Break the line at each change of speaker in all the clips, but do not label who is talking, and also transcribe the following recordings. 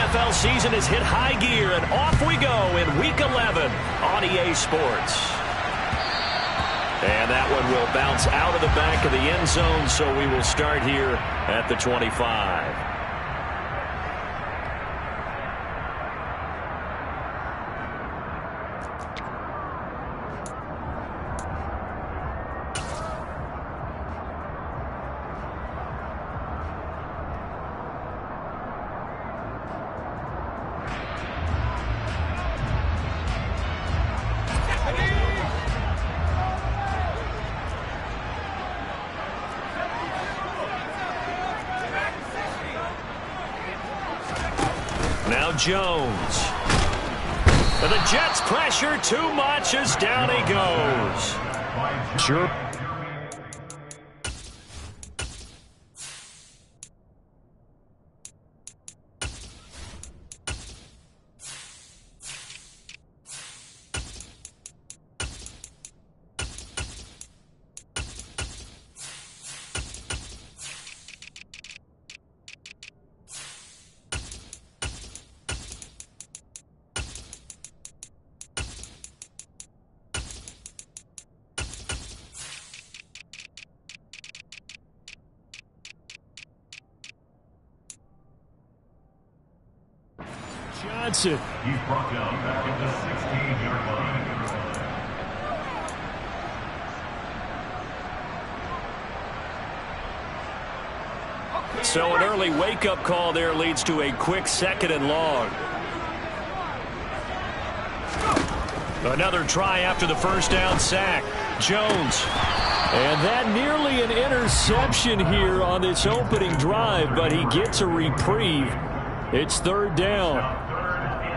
NFL season has hit high gear, and off we go in Week 11 on EA Sports. And that one will bounce out of the back of the end zone, so we will start here at the 25. Now Jones. But the Jets pressure too much as down he goes. Sure. Johnson.
He's brought down back at the 16-yard line.
So an early wake-up call there leads to a quick 2nd and long. Another try after the first down sack. Jones. And that nearly an interception here on this opening drive, but he gets a reprieve. It's 3rd down.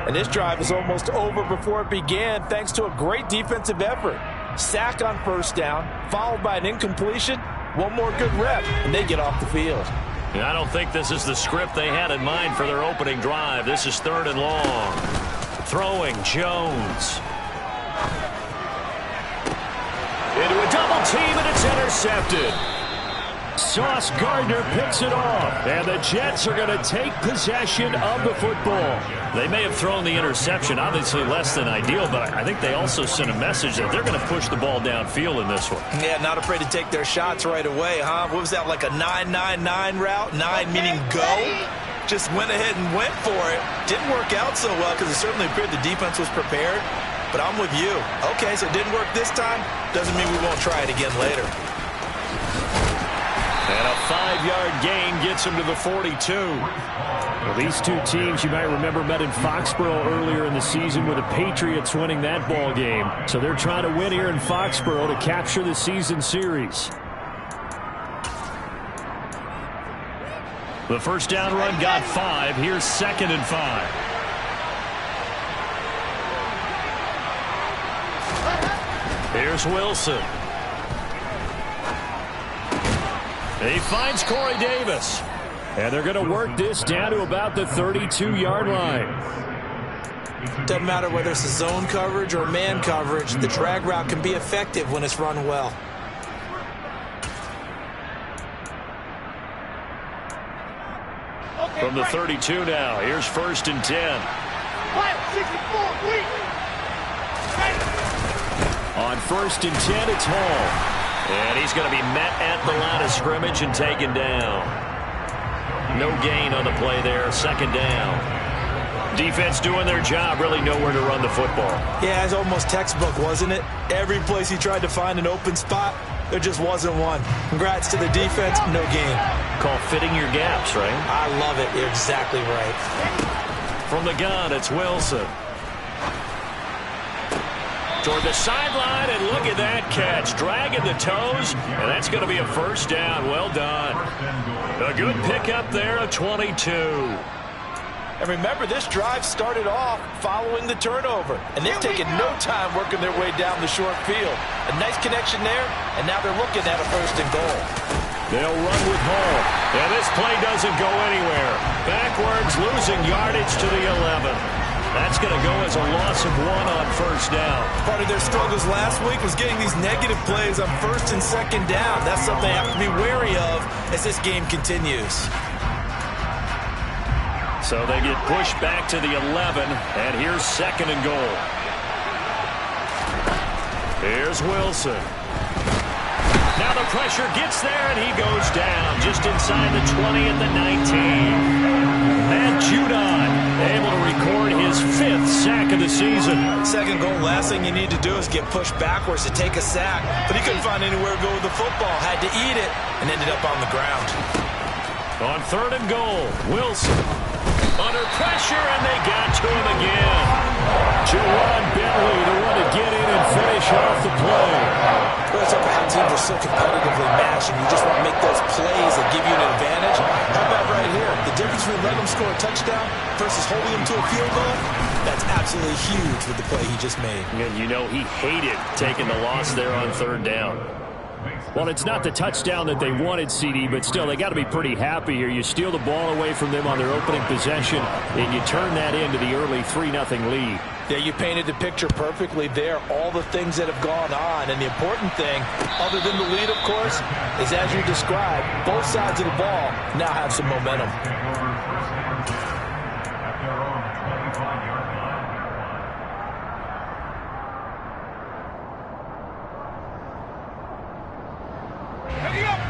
And this drive is almost over before it began thanks to a great defensive effort. Sack on 1st down, followed by an incompletion. One more good rep, and they get off the field.
And I don't think this is the script they had in mind for their opening drive. This is 3rd and long. Throwing Jones. Into a double team, and it's intercepted. Sauce Gardner picks it off, and the Jets are going to take possession of the football. They may have thrown the interception, obviously less than ideal, but I think they also sent a message that they're going to push the ball downfield in this one.
Yeah, not afraid to take their shots right away, huh? What was that, like a 9-9-9 route? 9 meaning go? Just went ahead and went for it. Didn't work out so well because it certainly appeared the defense was prepared, but I'm with you. Okay, so it didn't work this time. Doesn't mean we won't try it again later.
And a 5-yard gain gets him to the 42.
Well, these two teams, you might remember, met in Foxborough earlier in the season with the Patriots winning that ball game. So they're trying to win here in Foxborough to capture the season series.
The first down run got 5. Here's 2nd and 5. Here's Wilson. He finds Corey Davis.
And they're going to work this down to about the 32-yard line.
Doesn't matter whether it's a zone coverage or man coverage, the drag route can be effective when it's run well.
From the 32 now, here's 1st and 10.
On 1st and 10, it's Hall.
And he's going to be met at the line of scrimmage and taken down. No gain on the play there. 2nd down. Defense doing their job, really nowhere to run the football.
Yeah, it's almost textbook, wasn't it? Every place he tried to find an open spot, there just wasn't one. Congrats to the defense, no gain.
Call fitting your gaps, right?
I love it. You're exactly right.
From the gun, it's Wilson. Toward the sideline, and look at that catch. Dragging the toes, and that's going to be a 1st down. Well done. A good pickup there of 22.
And remember, this drive started off following the turnover, and they've taken no time working their way down the short field. A nice connection there, and now they're looking at a 1st and goal.
They'll run with Hall. And this play doesn't go anywhere. Backwards, losing yardage to the 11. That's going to go as a loss of 1 on 1st down.
Part of their struggles last week was getting these negative plays on 1st and 2nd down. That's something they have to be wary of as this game continues.
So they get pushed back to the 11, and here's 2nd and goal. Here's Wilson. Now the pressure gets there, and he goes down just inside the 20 at the 19. Matt Judon able to record his 5th sack of the season.
2nd goal, last thing you need to do is get pushed backwards to take a sack. But he couldn't find anywhere to go with the football. Had to eat it and ended up on the ground.
On 3rd and goal, Wilson. Under pressure, and they got to him again. Jawan Bentley, the one to get in and finish off the play.
Well, it's how teams are so competitively matched, and you just want to make those plays that give you an advantage. How about right here? The difference between letting them score a touchdown versus holding them to a field goal, that's absolutely huge with the play he just made.
And you know he hated taking the loss there on 3rd down. Well, it's not the touchdown that they wanted, CD, but still, they got to be pretty happy here. You steal the ball away from them on their opening possession, and you turn that into the early 3-0 lead.
Yeah, you painted the picture perfectly there, all the things that have gone on. And the important thing, other than the lead, of course, is as you described, both sides of the ball now have some momentum.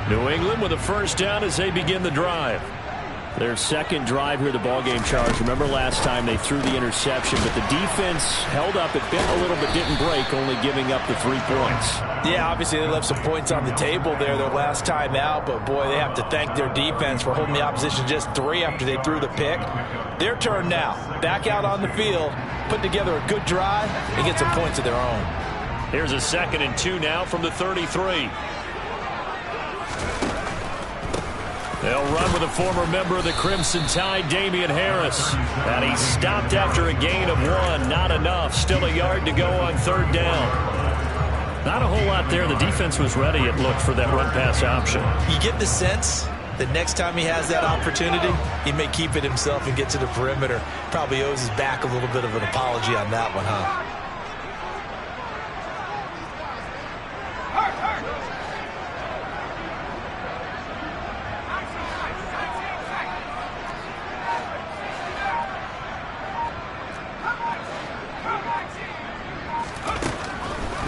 New England with a 1st down as they begin the drive. Their 2nd drive here, the ballgame, Charles. Remember last time they threw the interception, but the defense held up. It bent a little but didn't break, only giving up the 3 points.
Yeah, obviously they left some points on the table there their last time out, but boy, they have to thank their defense for holding the opposition just 3 after they threw the pick. Their turn now. Back out on the field, put together a good drive, and get some points of their own.
Here's a 2nd and 2 now from the 33. They'll run with a former member of the Crimson Tide, Damian Harris. And he stopped after a gain of 1. Not enough. Still a yard to go on 3rd down. Not a whole lot there. The defense was ready, it looked, for that run-pass option.
You get the sense that next time he has that opportunity, he may keep it himself and get to the perimeter. Probably owes his back a little bit of an apology on that one, huh?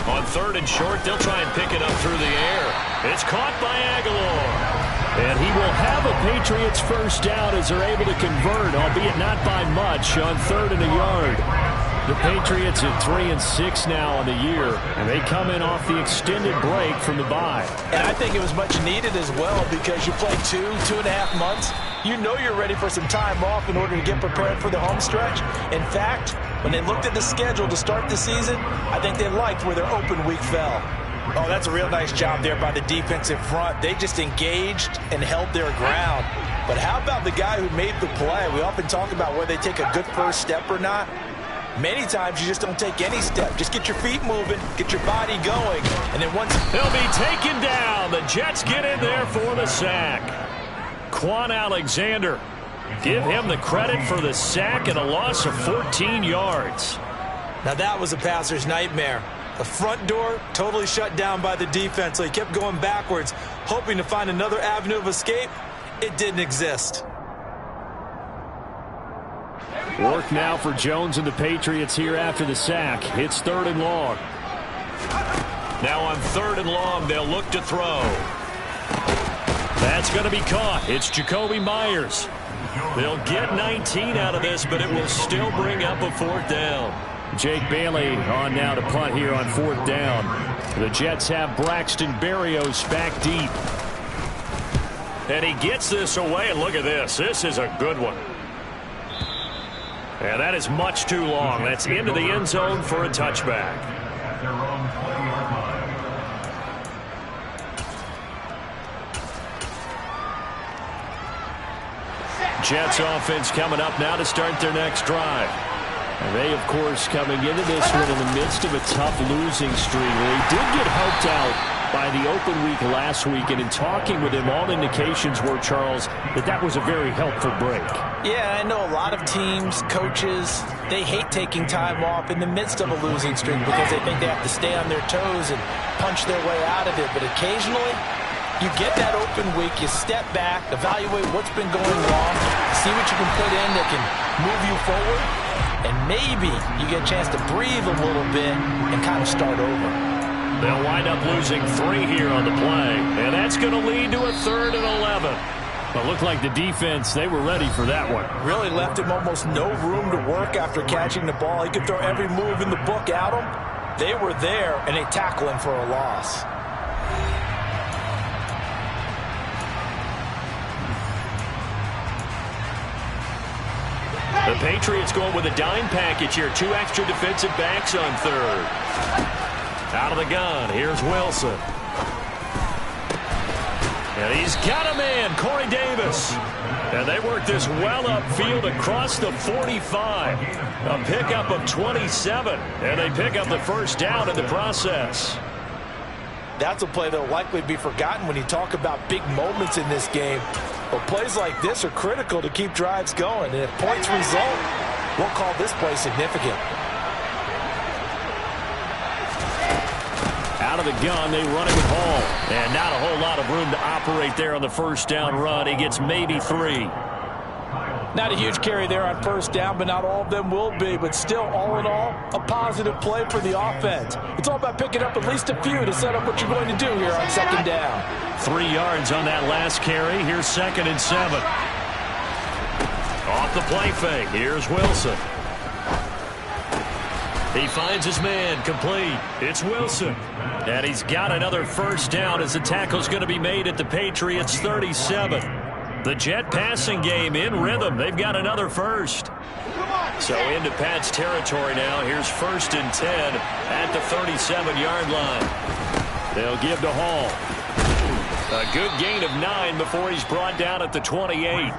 On 3rd and short, they'll try and pick it up through the air. It's caught by Aguilar. And he will have a Patriots 1st down as they're able to convert, albeit not by much, on 3rd and a yard. The Patriots at 3-6 now on the year, and they come in off the extended break from the bye.
And I think it was much needed as well, because you play 2.5 months. You know you're ready for some time off in order to get prepared for the home stretch. In fact, when they looked at the schedule to start the season, I think they liked where their open week fell. Oh, that's a real nice job there by the defensive front. They just engaged and held their ground. But how about the guy who made the play? We often talk about whether they take a good first step or not. Many times you just don't take any step. Just get your feet moving, get your body going, and then once...
They'll be taken down. The Jets get in there for the sack. Quan Alexander. Give him the credit for the sack and a loss of 14 yards.
Now that was a passer's nightmare. The front door totally shut down by the defense, so he kept going backwards, hoping to find another avenue of escape. It didn't exist.
Work now for Jones and the Patriots here after the sack. It's 3rd and long.
Now on 3rd and long, they'll look to throw. That's going to be caught. It's Jacoby Myers. They'll get 19 out of this, but it will still bring up a 4th down.
Jake Bailey on now to punt here on 4th down. The Jets have Braxton Berrios back deep.
And he gets this away, and look at this. This is a good one. And that is much too long. That's into the end zone for a touchback.
At their own 20-yard line.
Jets offense coming up now to start their next drive. And they, of course, coming into this one in the midst of a tough losing streak. They did get helped out by the open week last week, and in talking with him, all indications were, Charles, that was a very helpful break.
Yeah, I know a lot of teams, coaches, they hate taking time off in the midst of a losing streak because they think they have to stay on their toes and punch their way out of it. But occasionally, You get that open week, you step back, evaluate what's been going wrong, see what you can put in that can move you forward, and maybe you get a chance to breathe a little bit and kind of start over.
They'll wind up losing 3 here on the play, and that's going to lead to a 3rd and 11. But looked like the defense, they were ready for that one.
Really left him almost no room to work after catching the ball. He could throw every move in the book at him. They were there, and they tackle him for a loss.
The Patriots going with a dime package here. 2 extra defensive backs on 3rd. Out of the gun, here's Wilson. And he's got a man, Corey Davis. And they work this well upfield across the 45. A pickup of 27. And they pick up the first down in the process.
That's a play that will likely be forgotten when you talk about big moments in this game. But plays like this are critical to keep drives going. And if points result, we'll call this play significant.
Out of the gun, they run it with Hall. And not a whole lot of room to operate there on the first down run. He gets maybe 3.
Not a huge carry there on first down, but not all of them will be. But still, all in all, a positive play for the offense. It's all about picking up at least a few to set up what you're going to do here on second down.
3 yards on that last carry. Here's 2nd and 7. Off the play fake. Here's Wilson. He finds his man, complete. It's Wilson. And he's got another first down as the tackle's going to be made at the Patriots' 37. The Jet passing game in rhythm. They've got another first. So into Pat's territory now. Here's 1st and 10 at the 37-yard line. They'll give to Hall. A good gain of 9 before he's brought down at the 28.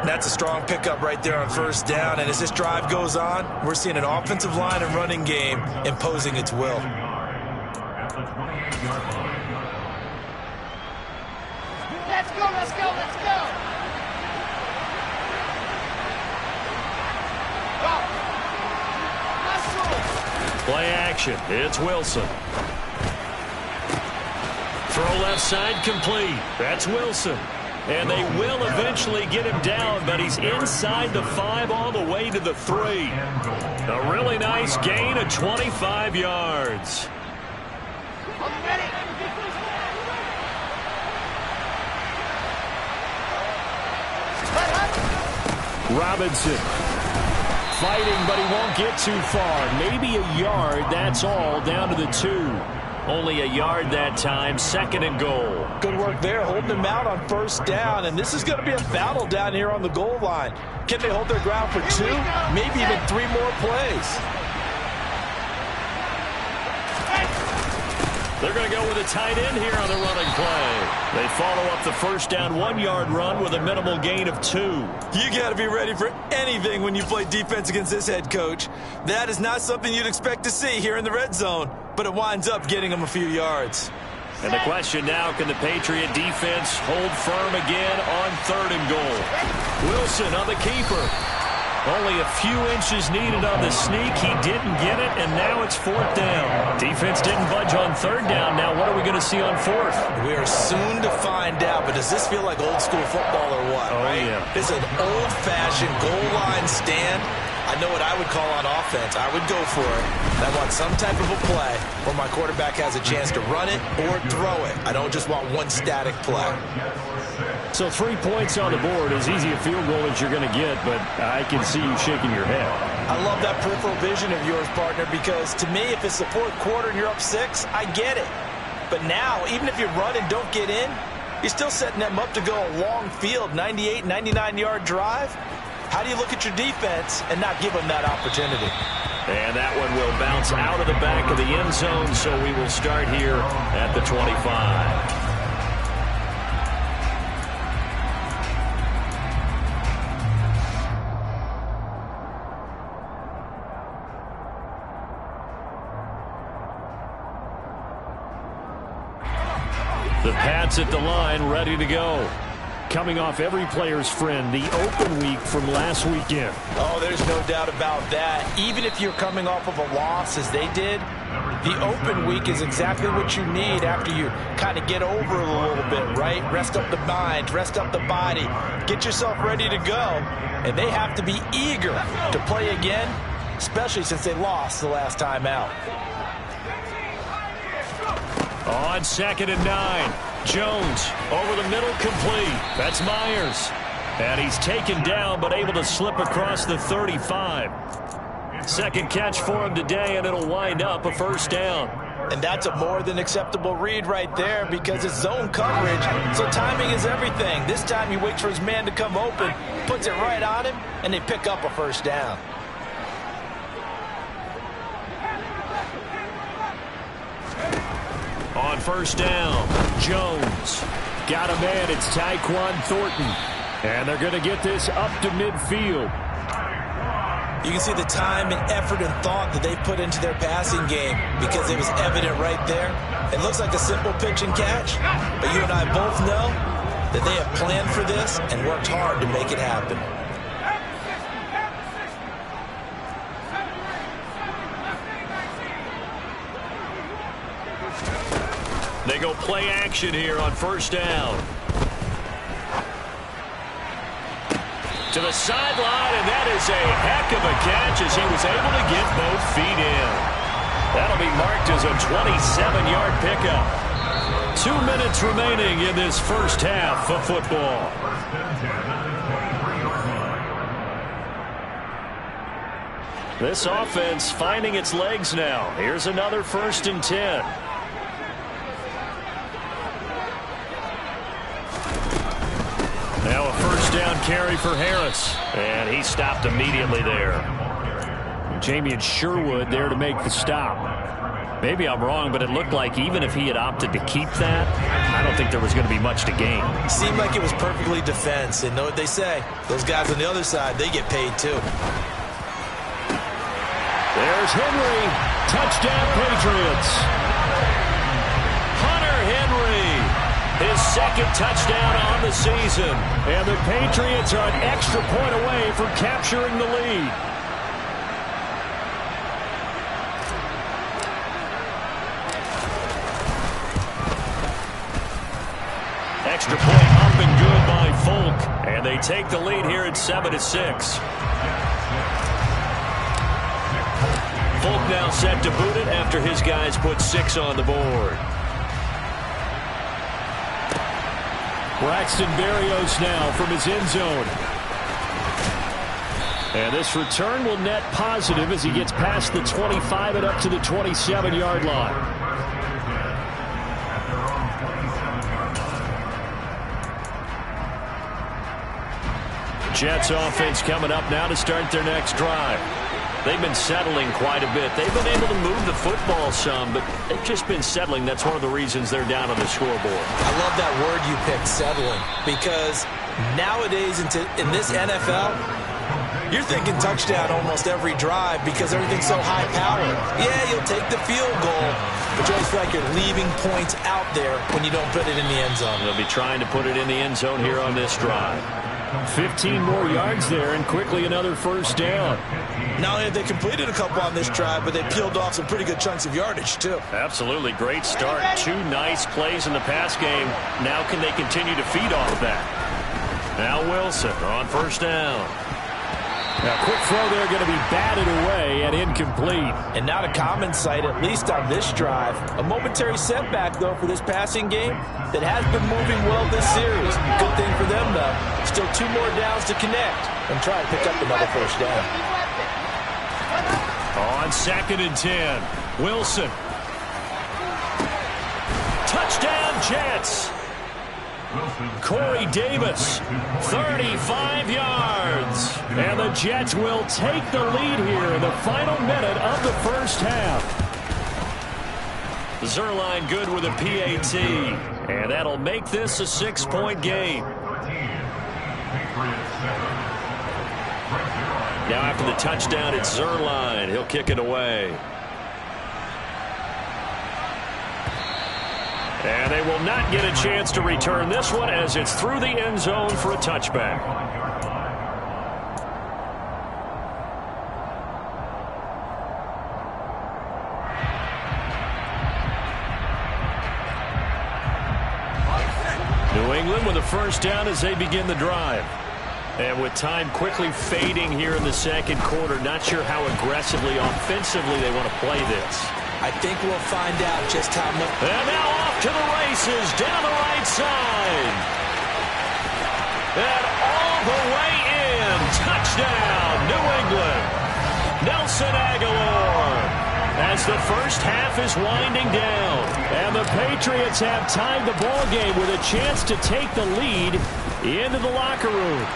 That's a strong pickup right there on first down. And as this drive goes on, we're seeing an offensive line and running game imposing its will.
At the 28-yard line.
Let's go, let's go, let's go!
Play action. It's Wilson. Throw left side complete. That's Wilson. And they will eventually get him down, but he's inside the 5 all the way to the 3. A really nice gain of 25 yards. Robinson fighting, but he won't get too far. Maybe a yard, that's all, down to the 2. Only a yard that time, 2nd and goal.
Good work there, holding them out on first down, and this is going to be a battle down here on the goal line. Can they hold their ground for 2, maybe even 3 more plays?
They're going to go with a tight end here on the running play. They follow up the first down 1-yard run with a minimal gain of 2.
You got to be ready for anything when you play defense against this head coach. That is not something you'd expect to see here in the red zone, but it winds up getting them a few yards.
And the question now, can the Patriot defense hold firm again on 3rd and goal? Wilson on the keeper. Only a few inches needed on the sneak. He didn't get it, and now it's 4th down. Defense didn't budge on 3rd down. Now what are we going to see on 4th?
We are soon to find out, but does this feel like old school football or what?
Oh,
right?
yeah.
It's an old-fashioned goal line stand. I know what I would call on offense. I would go for it. I want some type of a play where my quarterback has a chance to run it or throw it. I don't just want one static play.
So 3 points on the board, as easy a field goal as you're going to get, but I can see you shaking your head.
I love that peripheral vision of yours, partner, because to me, if it's the 4th quarter and you're up 6, I get it. But now, even if you run and don't get in, you're still setting them up to go a long field, 98, 99-yard drive. How do you look at your defense and not give them that opportunity?
And that one will bounce out of the back of the end zone, so we will start here at the 25. The Pats at the line, ready to go. Coming off every player's friend, the open week from last weekend.
Oh, there's no doubt about that. Even if you're coming off of a loss as they did, The open week is exactly what you need after you kind of get over it a little bit, right? Rest up the mind, rest up the body, get yourself ready to go. And they have to be eager to play again, especially since they lost the last time out.
On 2nd and 9, Jones over the middle, complete. That's Myers. And he's taken down but able to slip across the 35. Second catch for him today, and it'll wind up a first down.
And that's a more than acceptable read right there because it's zone coverage, so timing is everything. This time he waits for his man to come open, puts it right on him, and they pick up a first down.
On first down, Jones. Got a man, it's Tyquan Thornton. And they're going to get this up to midfield.
You can see the time and effort and thought that they put into their passing game because it was evident right there. It looks like a simple pitch and catch, but you and I both know that they have planned for this and worked hard to make it happen.
They go play action here on first down. To the sideline, and that is a heck of a catch as he was able to get both feet in. That'll be marked as a 27-yard pickup. 2 minutes remaining in this first half of football. This offense finding its legs now. Here's another 1st and 10. Now a first down carry for Harris. And he stopped immediately there. Jamien Sherwood there to make the stop. Maybe I'm wrong, but it looked like even if he had opted to keep that, I don't think there was going to be much to gain.
Seemed like it was perfectly defense. And know what they say? Those guys on the other side, they get paid too.
There's Henry. Touchdown, Patriots. Hunter Henry. His second touchdown on the season. And the Patriots are an extra point away from capturing the lead. Extra point up and good by Folk. And they take the lead here at 7-6. Folk now set to boot it after his guys put 6 on the board. Braxton Berrios now from his end zone. And this return will net positive as he gets past the 25 and up to the 27-yard line. Jets offense coming up now to start their next drive. They've been settling quite a bit. They've been able to move the football some, but they've just been settling. That's one of the reasons they're down on the scoreboard.
I love that word you picked, settling, because nowadays in this NFL, you're thinking touchdown almost every drive because everything's so high-powered. Yeah, you'll take the field goal, but you always feel like you're leaving points out there when you don't put it in the end zone.
They'll be trying to put it in the end zone here on this drive. 15 more yards there and quickly another first down.
Not only have they completed a couple on this drive, but they peeled off some pretty good chunks of yardage, too.
Absolutely. Great start. 2 nice plays in the pass game. Now can they continue to feed off of that? Now Wilson on first down. Now, quick throw there going to be batted away and incomplete.
And not a common sight, at least on this drive. A momentary setback, though, for this passing game that has been moving well this series. Good thing for them, though. Still 2 more downs to connect and try to pick up another first down.
On 2nd and 10, Wilson. Touchdown, Jets. Corey Davis, 35 yards. And the Jets will take the lead here in the final minute of the first half. Zuerlein good with a PAT. And that'll make this a 6-point game. Now after the touchdown, it's Zuerlein. He'll kick it away. And they will not get a chance to return this one as it's through the end zone for a touchback. New England with a first down as they begin the drive. And with time quickly fading here in the second quarter, not sure how aggressively, offensively they want to play this.
I think we'll find out just how much.
And now off to the races down the right side. And all the way in. Touchdown, New England. Nelson Agholor. As the first half is winding down. And the Patriots have tied the ball game with a chance to take the lead into the locker room.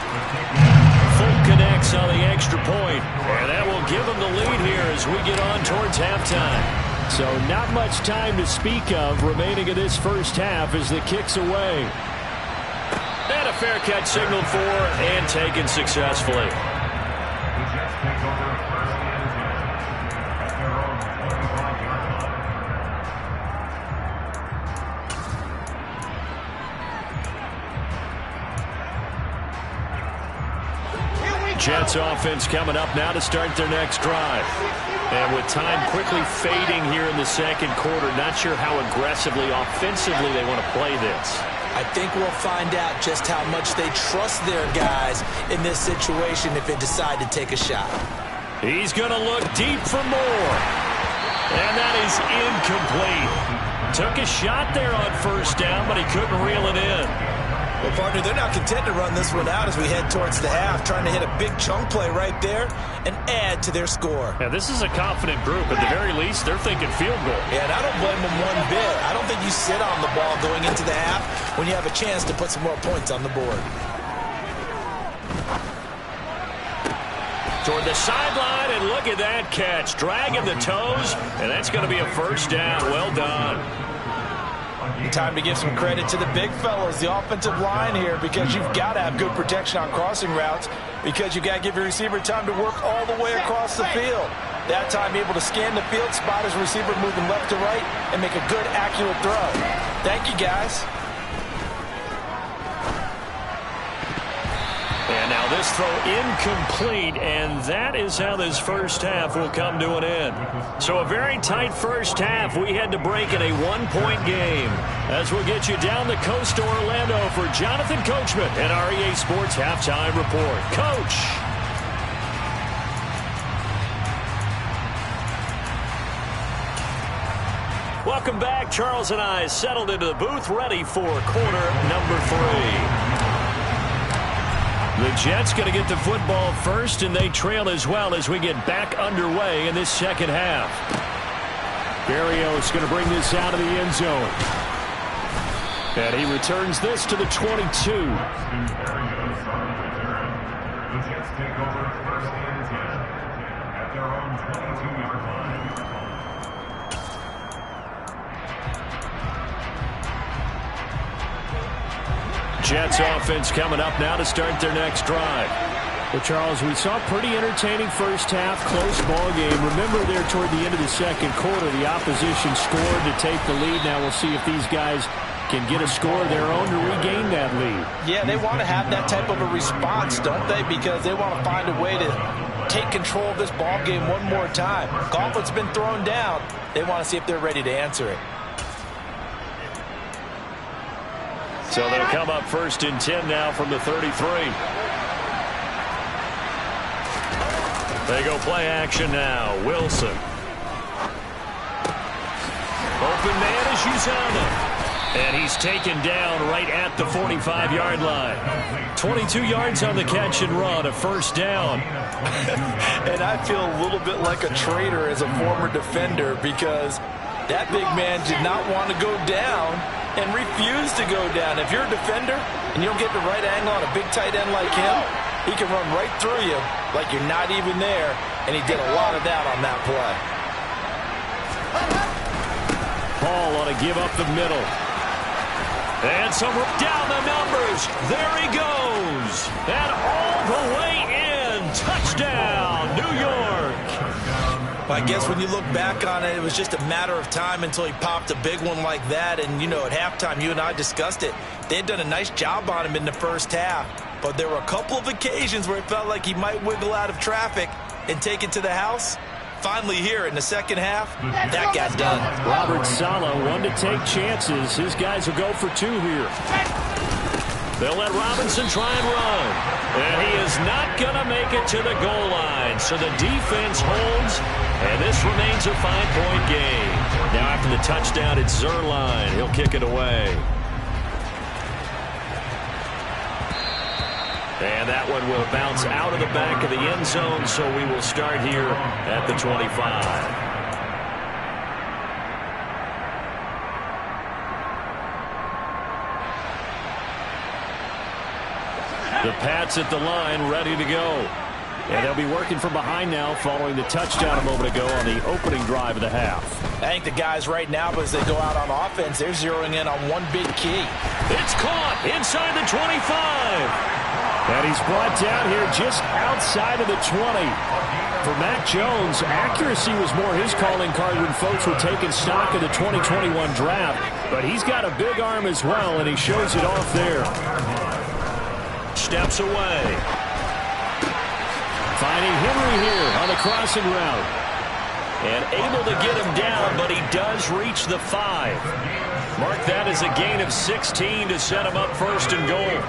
Full connects on the extra point, and that will give them the lead here as we get on towards halftime. So not much time to speak of remaining in this first half as the kick's away. And a fair catch signaled for and taken successfully.
The Jets take over first and 10 at their own 25-yard line.
Jets offense coming up now to start their next drive. And with time quickly fading here in the second quarter, not sure how aggressively, offensively they want to play this.
I think we'll find out just how much they trust their guys in this situation if they decide to take a shot.
He's going to look deep for more. And that is incomplete. Took a shot there on first down, but he couldn't reel it in.
Well, partner, they're not content to run this one out as we head towards the half, trying to hit a big chunk play right there and add to their score.
Now, this is a confident group. At the very least, they're thinking field goal.
Yeah, and I don't blame them one bit. I don't think you sit on the ball going into the half when you have a chance to put some more points on the board.
Toward the sideline, and look at that catch. Dragging the toes, and that's going to be a first down. Well done.
Time to give some credit to the big fellas, the offensive line here, because you've got to have good protection on crossing routes, because you've got to give your receiver time to work all the way across the field. That time able to scan the field, spot his receiver moving left to right, and make a good, accurate throw. Thank you, guys.
And now this throw incomplete, and that is how this first half will come to an end. So a very tight first half. We had to break in a one-point game. As we'll get you down the coast to Orlando for Jonathan Coachman and our EA Sports Halftime Report. Coach. Welcome back. Charles and I settled into the booth, ready for quarter number 3. The Jets going to get the football first, and they trail as well as we get back underway in this second half. Berrios going to bring this out of the end zone. And he returns this to the 22.
The Jets take over first and 10 at their own 22-yard line.
Jets offense coming up now to start their next drive. Well, Charles, we saw a pretty entertaining first half, close ball game. Remember there toward the end of the second quarter, the opposition scored to take the lead. Now we'll see if these guys can get a score of their own to regain that lead.
Yeah, they want to have that type of a response, don't they? Because they want to find a way to take control of this ball game one more time. Gauntlet's been thrown down. They want to see if they're ready to answer it.
So they'll come up first and 10 now from the 33. They go play action now. Wilson. Open man is Uzomah. And he's taken down right at the 45-yard line. 22 yards on the catch and run, a first down.
And I feel a little bit like a traitor as a former defender, because that big man did not want to go down and refused to go down. If you're a defender and you don't get the right angle on a big tight end like him, he can run right through you like you're not even there, and he did a lot of that on that play.
Paul on a give up the middle. And some down the numbers. There he goes. And all the way in. Touchdown, New York.
I guess when you look back on it, it was just a matter of time until he popped a big one like that. And, you know, at halftime, you and I discussed it. They had done a nice job on him in the first half. But there were a couple of occasions where it felt like he might wiggle out of traffic and take it to the house. finally here in the second half, that got done.
Robert Saleh, one to take chances. His guys will go for two here. They'll let Robinson try and run. And he is not going to make it to the goal line. So the defense holds, and this remains a 5-point game. Now after the touchdown, it's Zuerlein. He'll kick it away. And that one will bounce out of the back of the end zone, so we will start here at the 25. The Pats at the line, ready to go. And they'll be working from behind now following the touchdown a moment ago on the opening drive of the half.
I think the guys right now, as they go out on offense, they're zeroing in on one big key.
It's caught inside the 25. And he's brought down here just outside of the 20. For Mac Jones, accuracy was more his calling card when folks were taking stock of the 2021 draft. But he's got a big arm as well, and he shows it off there. Steps away. Finding Henry here on the crossing route. And able to get him down, but he does reach the 5. Mark that as a gain of 16 to set him up first and goal.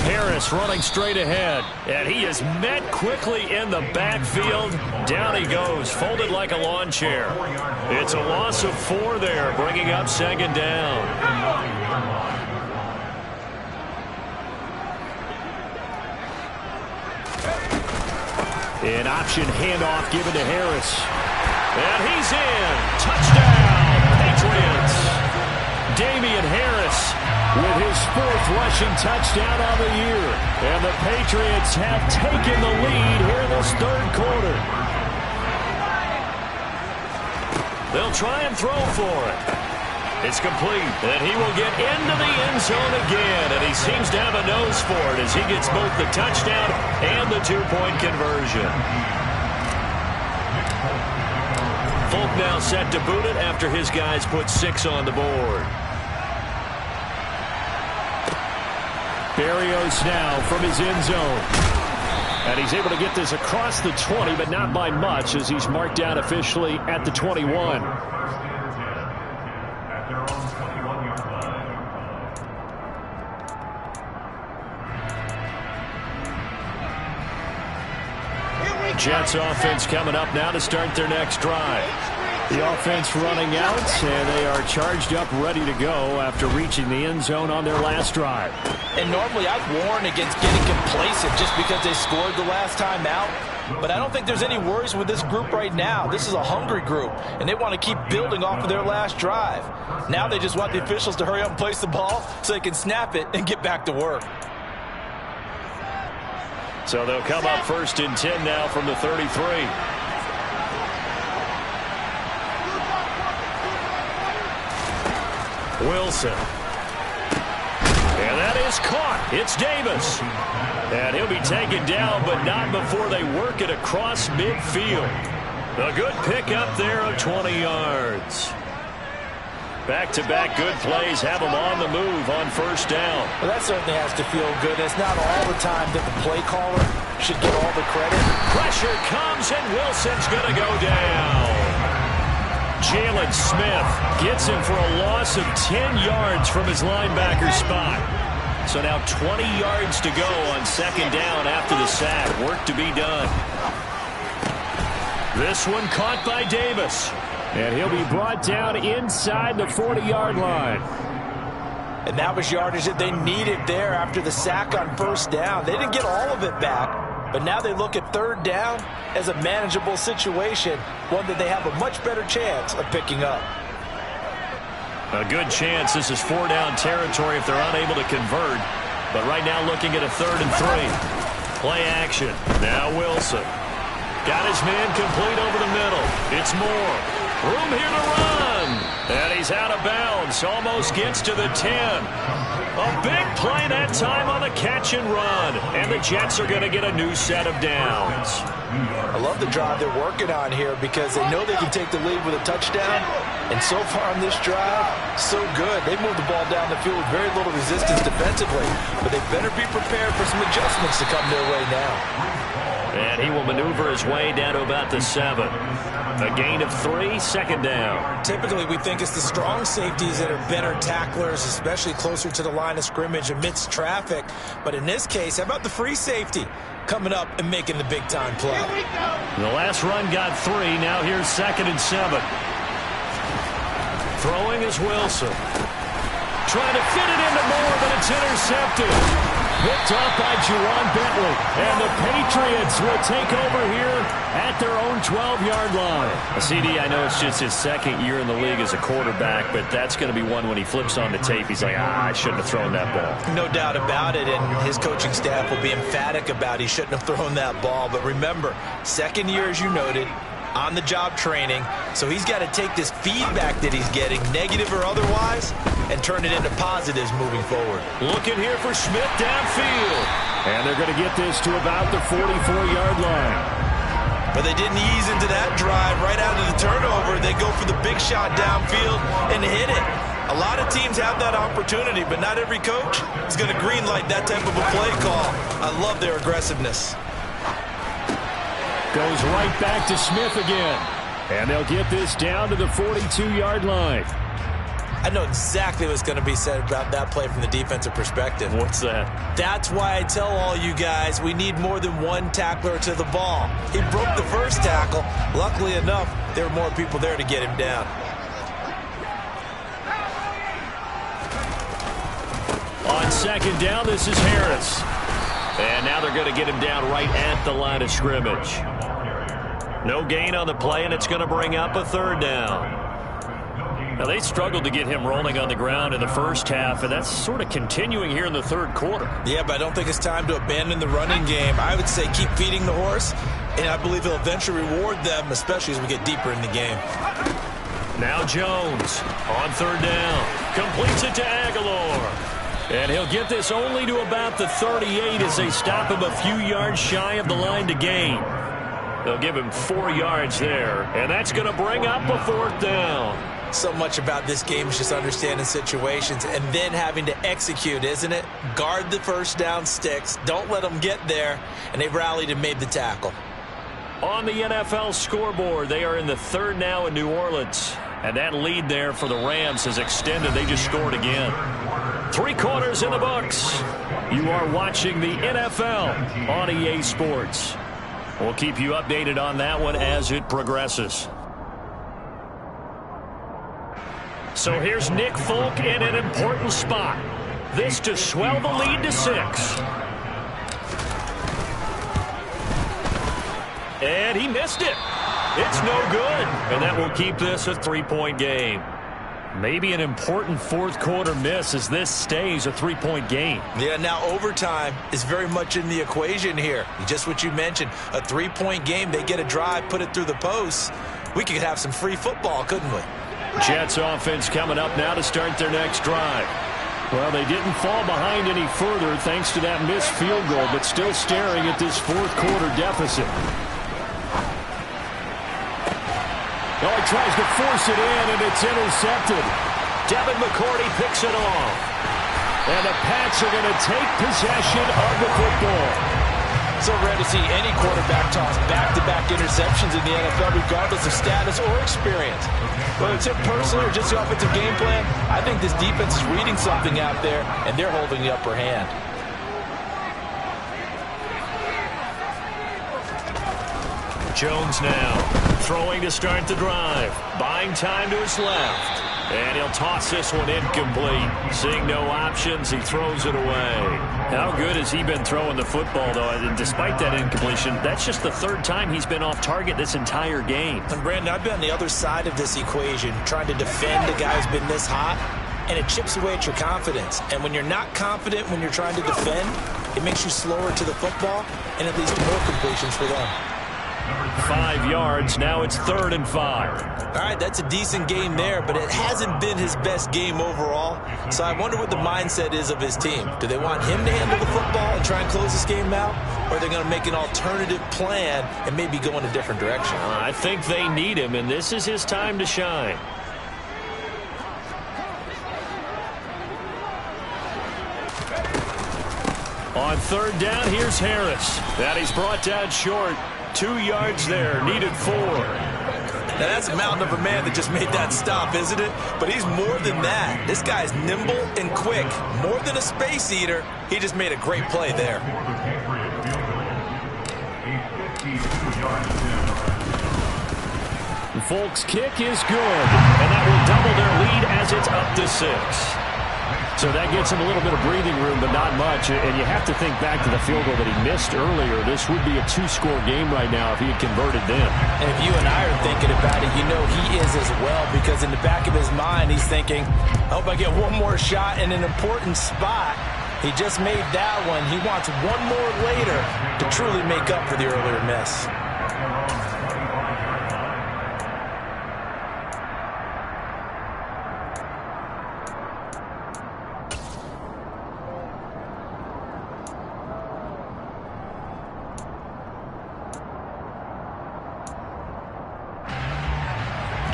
Harris running straight ahead, and he is met quickly in the backfield. Down he goes, folded like a lawn chair. It's a loss of 4 there, bringing up second down. An option handoff given to Harris. And he's in. Touchdown, Patriots. Damian Harris with his 4th rushing touchdown on the year. And the Patriots have taken the lead here in this 3rd quarter. They'll try and throw for it. It's complete, and he will get into the end zone again, and he seems to have a nose for it as he gets both the touchdown and the 2-point conversion. Folk now set to boot it after his guys put 6 on the board. Berrios now from his end zone. And he's able to get this across the 20, but not by much as he's marked down officially at the 21. Jets offense coming up now to start their next drive. The offense running out, and they are charged up, ready to go after reaching the end zone on their last drive.
And normally I'd warn against getting complacent just because they scored the last time out. But I don't think there's any worries with this group right now. This is a hungry group, and they want to keep building off of their last drive. Now they just want the officials to hurry up and place the ball so they can snap it and get back to work.
So they'll come up 1st and 10 now from the 33. Wilson. And that is caught. It's Davis. And he'll be taken down, but not before they work it across midfield. A good pickup there of 20 yards. Back-to-back good plays have them on the move on 1st down.
Well, that certainly has to feel good. It's not all the time that the play caller should get all the credit.
Pressure comes, and Wilson's going to go down. Jalen Smith gets him for a loss of 10 yards from his linebacker spot. So now 20 yards to go on 2nd down after the sack. Work to be done. This one caught by Davis. And he'll be brought down inside the 40-yard line.
And that was yardage that they needed there after the sack on 1st down. They didn't get all of it back, but now they look at 3rd down as a manageable situation, one that they have a much better chance of picking up.
A good chance this is 4-down territory if they're unable to convert. But right now looking at a 3rd and 3. Play action. Now Wilson. Got his man complete over the middle. It's Moore. Room here to run. And he's out of bounds. Almost gets to the 10. A big play that time on the catch and run. And the Jets are going to get a new set of downs.
I love the drive they're working on here because they know they can take the lead with a touchdown. And so far on this drive, so good. They moved the ball down the field with very little resistance defensively. But they better be prepared for some adjustments to come their way now.
And he will maneuver his way down to about the 7. A gain of 3, second down.
Typically, we think it's the strong safeties that are better tacklers, especially closer to the line of scrimmage amidst traffic. But in this case, how about the free safety coming up and making the big-time play?
The last run got 3. Now here's 2nd and 7. Throwing is Wilson. Trying to fit it into Moore, but it's intercepted. Picked off by Juwan Bentley. And the Patriots will take over here at their own 12-yard line. CD, I know it's just his 2nd year in the league as a quarterback, but that's going to be one when he flips on the tape. He's like, I shouldn't have thrown that ball.
No doubt about it, and his coaching staff will be emphatic about he shouldn't have thrown that ball. But remember, 2nd year, as you noted, on-the-job training, so he's got to take this feedback that he's getting, negative or otherwise, and turn it into positives moving forward.
Looking here for Smith downfield. And they're going to get this to about the 44-yard line.
But they didn't ease into that drive right out of the turnover. They go for the big shot downfield and hit it. A lot of teams have that opportunity, but not every coach is going to greenlight that type of a play call. I love their aggressiveness.
Goes right back to Smith again. And they'll get this down to the 42-yard line.
I know exactly what's going to be said about that play from the defensive perspective.
What's that?
That's why I tell all you guys we need more than one tackler to the ball. He broke the first tackle. Luckily enough, there were more people there to get him down.
On 2nd down, this is Harris. And now they're going to get him down right at the line of scrimmage. No gain on the play, and it's going to bring up a 3rd down. Now, they struggled to get him rolling on the ground in the first half, and that's sort of continuing here in the 3rd quarter.
Yeah, but I don't think it's time to abandon the running game. I would say keep feeding the horse, and I believe he'll eventually reward them, especially as we get deeper in the game.
Now Jones on 3rd down. Completes it to Aguilar. And he'll get this only to about the 38 as they stop him a few yards shy of the line to gain. They'll give him 4 yards there, and that's going to bring up a 4th down.
So much about this game is just understanding situations and then having to execute, isn't it? Guard the first down sticks. Don't let them get there. And they rallied and made the tackle.
On the NFL scoreboard, they are in the 3rd now in New Orleans. And that lead there for the Rams has extended. They just scored again. 3 quarters in the books. You are watching the NFL on EA Sports. We'll keep you updated on that one as it progresses. So here's Nick Folk in an important spot. This to swell the lead to 6. And he missed it. It's no good. And that will keep this a 3-point game. Maybe an important 4th quarter miss as this stays a 3-point game.
Yeah, now overtime is very much in the equation here. Just what you mentioned, a 3-point game. They get a drive, put it through the posts. We could have some free football, couldn't we?
Jets offense coming up now to start their next drive. Well, they didn't fall behind any further thanks to that missed field goal, but still staring at this 4th quarter deficit. Oh, he tries to force it in, and it's intercepted. Devin McCourty picks it off. And the Pats are going to take possession of the football.
So rare to see any quarterback toss back-to-back interceptions in the NFL, regardless of status or experience. Whether it's him personally or just the offensive game plan, I think this defense is reading something out there, and they're holding the upper hand.
Jones now throwing to start the drive. Buying time to his left. And he'll toss this one incomplete. Seeing no options, he throws it away. How good has he been throwing the football, though? And despite that incompletion, that's just the 3rd time he's been off target this entire game.
And Brandon, I've been on the other side of this equation, trying to defend a guy who's been this hot, and it chips away at your confidence. And when you're not confident when you're trying to defend, it makes you slower to the football and at least more completions for them.
5 yards. Now it's 3rd and 5.
All right, that's a decent game there, but it hasn't been his best game overall. So I wonder what the mindset is of his team. Do they want him to handle the football and try and close this game out? Or are they going to make an alternative plan and maybe go in a different direction?
I think they need him, and this is his time to shine. On 3rd down, here's Harris. That he's brought down short. 2 yards there, needed 4.
Now, that's a mountain of a man that just made that stop, isn't it? But he's more than that. This guy's nimble and quick. More than a space eater. He just made a great play there.
Folk's kick is good, and that will double their lead as it's up to 6. So that gets him a little bit of breathing room, but not much. And you have to think back to the field goal that he missed earlier. This would be a 2-score game right now if he had converted then.
And if you and I are thinking about it, you know he is as well, because in the back of his mind, he's thinking, I hope I get one more shot in an important spot. He just made that one. He wants one more later to truly make up for the earlier miss.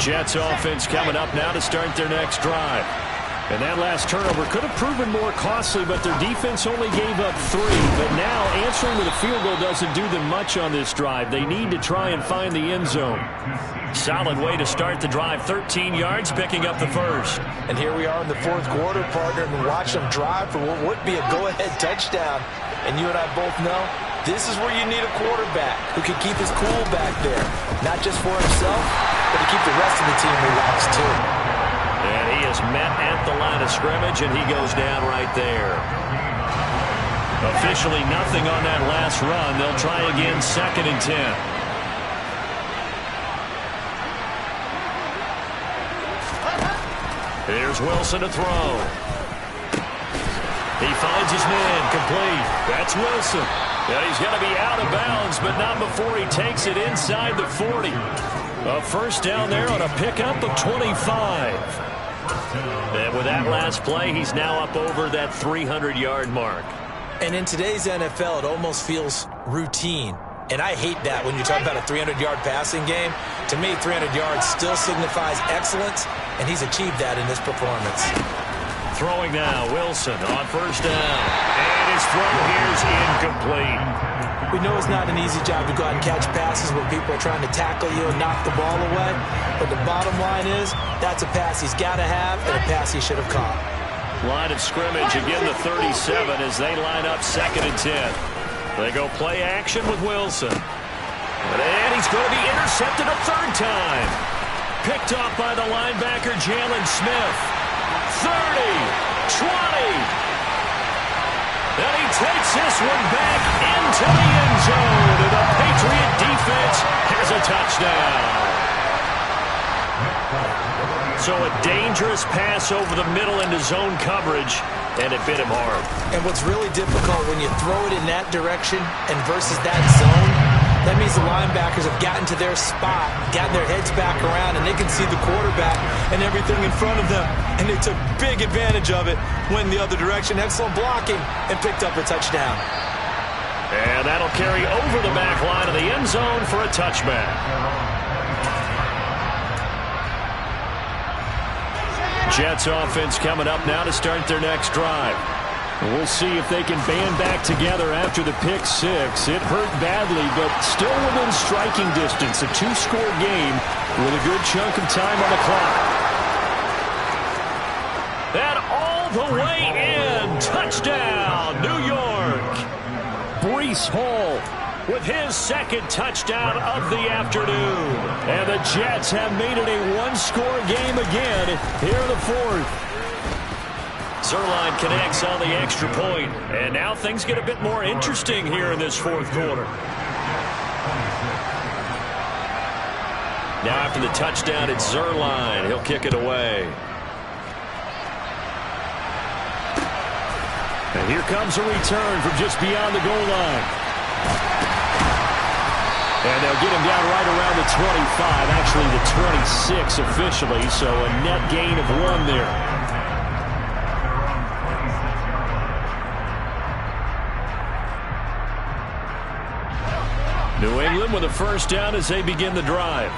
Jets offense coming up now to start their next drive. And that last turnover could have proven more costly, but their defense only gave up 3. But now answering with a field goal doesn't do them much on this drive. They need to try and find the end zone. Solid way to start the drive. 13 yards, picking up the first.
And here we are in the 4th quarter, partner, and watch them drive for what would be a go-ahead touchdown. And you and I both know this is where you need a quarterback who can keep his cool back there. Not just for himself, but to keep the rest of the team relaxed too.
And he is met at the line of scrimmage, and he goes down right there. Officially nothing on that last run. They'll try again, 2nd and 10. Here's Wilson to throw. He finds his man, complete. That's Wilson. And he's going to be out of bounds, but not before he takes it inside the 40. A first down there on a pickup of 25. And with that last play, he's now up over that 300-yard mark.
And in today's NFL, it almost feels routine. And I hate that when you talk about a 300-yard passing game. To me, 300 yards still signifies excellence, and he's achieved that in this performance.
Throwing now, Wilson on first down. And his throw here is incomplete.
We know it's not an easy job to go out and catch passes when people are trying to tackle you and knock the ball away. But the bottom line is, that's a pass he's got to have and a pass he should have caught.
Line of scrimmage, again the 37 as they line up 2nd and 10. They go play action with Wilson. And he's going to be intercepted a 3rd time. Picked off by the linebacker, Jalen Smith. 30, 20. And he takes this one back into the end zone. And the Patriot defense has a touchdown. So a dangerous pass over the middle into zone coverage, and it bit him hard.
And what's really difficult when you throw it in that direction and versus that zone, that means the linebackers have gotten to their spot, gotten their heads back around, and they can see the quarterback and everything in front of them. And they took big advantage of it, went the other direction, excellent blocking, and picked up a touchdown.
And that'll carry over the back line of the end zone for a touchback. Jets offense coming up now to start their next drive. We'll see if they can band back together after the pick 6. It hurt badly, but still within striking distance. A 2-score game with a good chunk of time on the clock. And all the way in. Touchdown, New York. Breece Hall with his 2nd touchdown of the afternoon. And the Jets have made it a 1-score game again here in the 4th. Zuerlein connects on the extra point. And now things get a bit more interesting here in this 4th quarter. Now after the touchdown, it's Zuerlein. He'll kick it away. And here comes a return from just beyond the goal line. And they'll get him down right around the 25, actually the 26 officially, so a net gain of 1 there. New England with a first down as they begin the drive.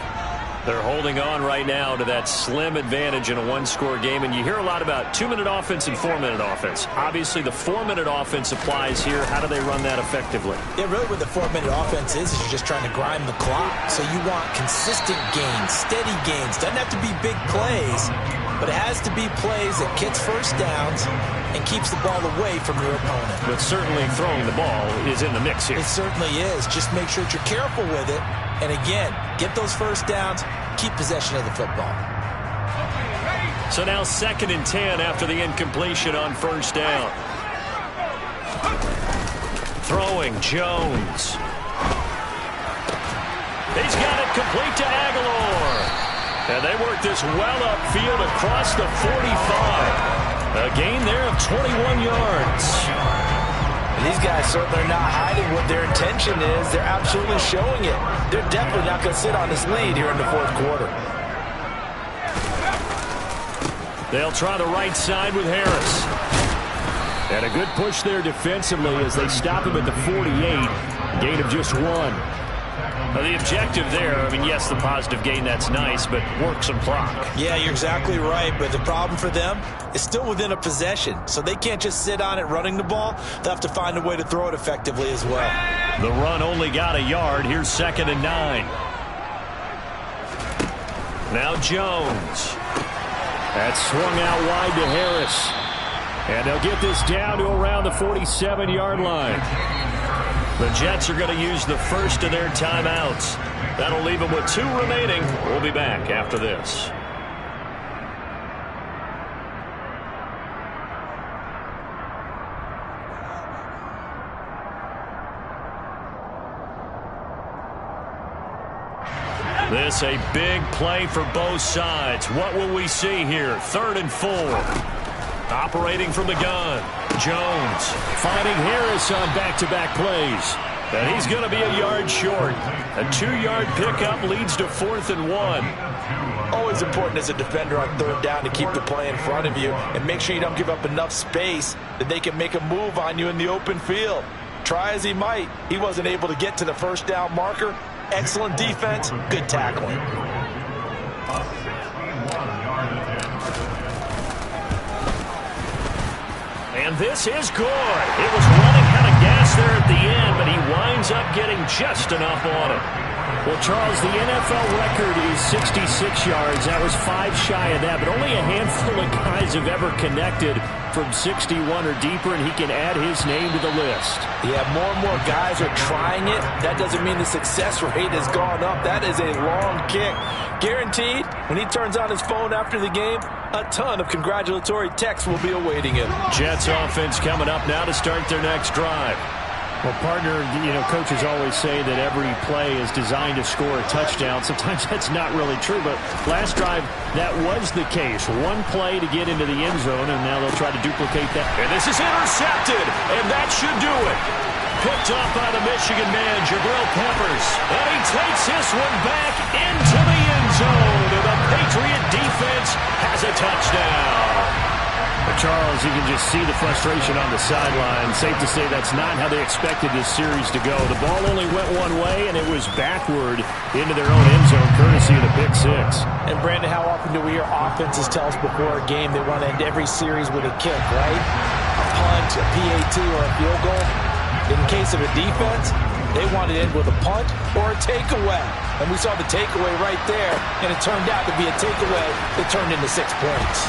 They're holding on right now to that slim advantage in a one-score game, and you hear a lot about 2-minute offense and 4-minute offense. Obviously, the 4-minute offense applies here. How do they run that effectively?
Yeah, really what the 4-minute offense is you're just trying to grind the clock. So you want consistent gains, steady gains. Doesn't have to be big plays, but it has to be plays that gets first downs and keeps the ball away from your opponent.
But certainly throwing the ball is in the mix here.
It certainly is. Just make sure that you're careful with it. And again, get those first downs, keep possession of the football.
So now 2nd and 10 after the incompletion on first down. Throwing Jones. He's got it complete to Aguilar. And they work this well upfield across the 45. A gain there of 21 yards.
These guys certainly are not hiding what their intention is. They're absolutely showing it. They're definitely not going to sit on this lead here in the 4th quarter.
They'll try the right side with Harris. And a good push there defensively as they stop him at the 48. Gain of just 1. The objective there, I mean, yes, the positive gain, that's nice, but work some clock.
Yeah, you're exactly right, but the problem for them is still within a possession, so they can't just sit on it running the ball. They'll have to find a way to throw it effectively as well.
The run only got a yard. Here's 2nd and 9. Now Jones. That's swung out wide to Harris. And they'll get this down to around the 47-yard line. The Jets are going to use the first of their timeouts. That'll leave them with 2 remaining. We'll be back after this. This a big play for both sides. What will we see here? 3rd and 4. Operating from the gun. Jones finding Harris on back-to-back plays. And he's going to be a yard short. A 2-yard pickup leads to 4th and 1.
Always important as a defender on 3rd down to keep the play in front of you and make sure you don't give up enough space that they can make a move on you in the open field. Try as he might, he wasn't able to get to the first down marker. Excellent defense, good tackling.
And this is good. It was running out of gas there at the end, but he winds up getting just enough on it. Well, Charles, the NFL record is 66 yards. That was 5 shy of that, but only a handful of guys have ever connected from 61 or deeper, and he can add his name to the list.
Yeah, more and more guys are trying it. That doesn't mean the success rate has gone up. That is a long kick. Guaranteed, when he turns on his phone after the game, a ton of congratulatory texts will be awaiting him.
Jets offense coming up now to start their next drive. Well, partner, coaches always say that every play is designed to score a touchdown. Sometimes that's not really true, but last drive, that was the case. 1 play to get into the end zone, and now they'll try to duplicate that. And this is intercepted, and that should do it. Picked up by the Michigan man, Jabril Peppers. And he takes this one back into the end zone, and the Patriot defense has a touchdown. Charles, you can just see the frustration on the sideline. Safe to say that's not how they expected this series to go. The ball only went one way, and it was backward into their own end zone, courtesy of the pick 6.
And, Brandon, how often do we hear offenses tell us before a game they want to end every series with a kick, right? A punt, a PAT, or a field goal. In case of a defense, they want to end with a punt or a takeaway. And we saw the takeaway right there, and it turned out to be a takeaway that turned into 6 points.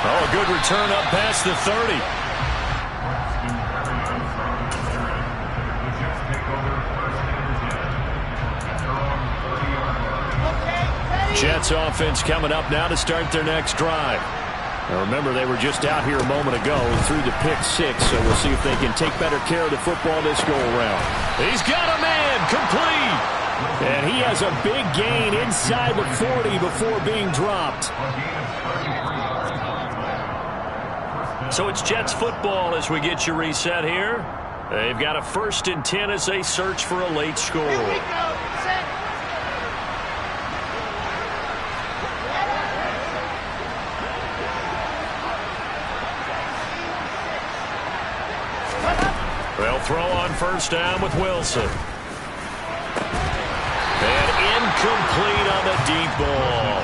Oh, a good return up past the 30. Jets offense coming up now to start their next drive. Now remember, they were just out here a moment ago and threw the pick 6, so we'll see if they can take better care of the football this go-around. He's got a man, complete! And he has a big gain inside the 40 before being dropped. So it's Jets football as we get you reset here. They've got a 1st and 10 as they search for a late score.
Here we go. Set.
They'll throw on 1st down with Wilson. And incomplete on the deep ball.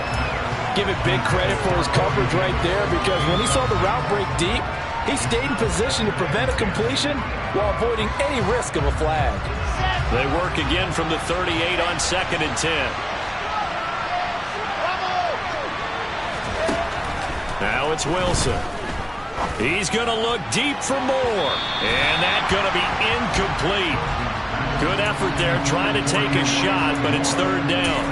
Give it big credit for his coverage right there, because when he saw the route break deep, he stayed in position to prevent a completion while avoiding any risk of a flag.
They work again from the 38 on 2nd and 10. Now it's Wilson. He's going to look deep for more. And that's going to be incomplete. Good effort there trying to take a shot, but it's 3rd down.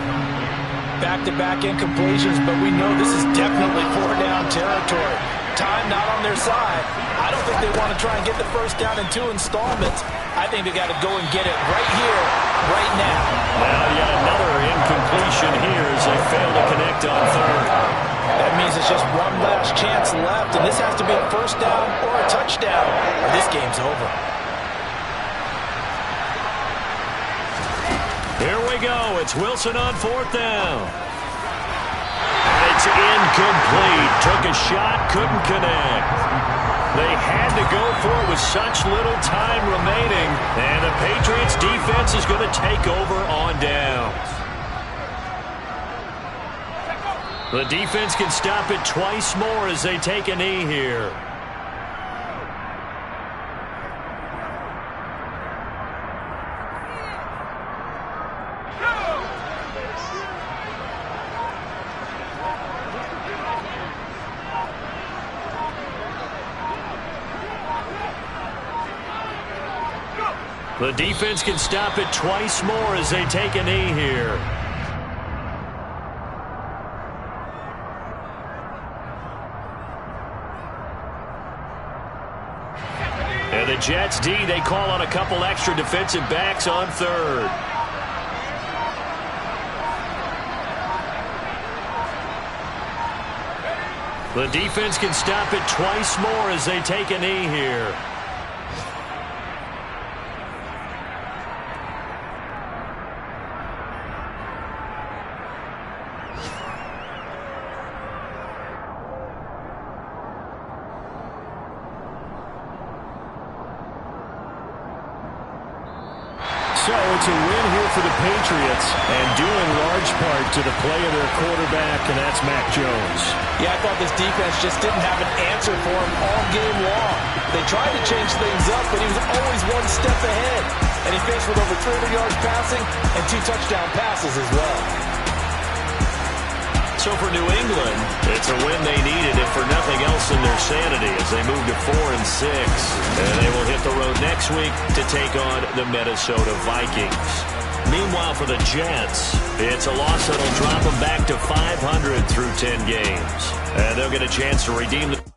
Back-to-back incompletions, but we know this is definitely 4-down territory. Time not on their side. I don't think they want to try and get the 1st down in 2 installments. I think they got to go and get it right here, right now.
Now yet another incompletion here as they fail to connect on 3rd.
That means it's just one last chance left, and this has to be a 1st down or a touchdown, or this game's over.
Here we go. It's Wilson on 4th down. And it's incomplete. Took a shot, couldn't connect. They had to go for it with such little time remaining. And the Patriots defense is going to take over on downs. The defense can stop it twice more as they take a knee here. The defense can stop it twice more as they take a knee here. And the Jets D, they call on a couple extra defensive backs on 3rd. The defense can stop it twice more as they take a knee here. So it's a win here for the Patriots, and due in large part to the play of their quarterback, and that's Mac Jones.
Yeah, I thought this defense just didn't have an answer for him all game long. They tried to change things up, but he was always one step ahead. And he faced with over 300 yards passing and 2 touchdown passes as well.
So for New England, it's a win they needed, if for nothing else in their sanity, as they move to 4-6. And they will hit the road next week to take on the Minnesota Vikings. Meanwhile, for the Jets, it's a loss that'll drop them back to 500 through 10 games. And they'll get a chance to redeem the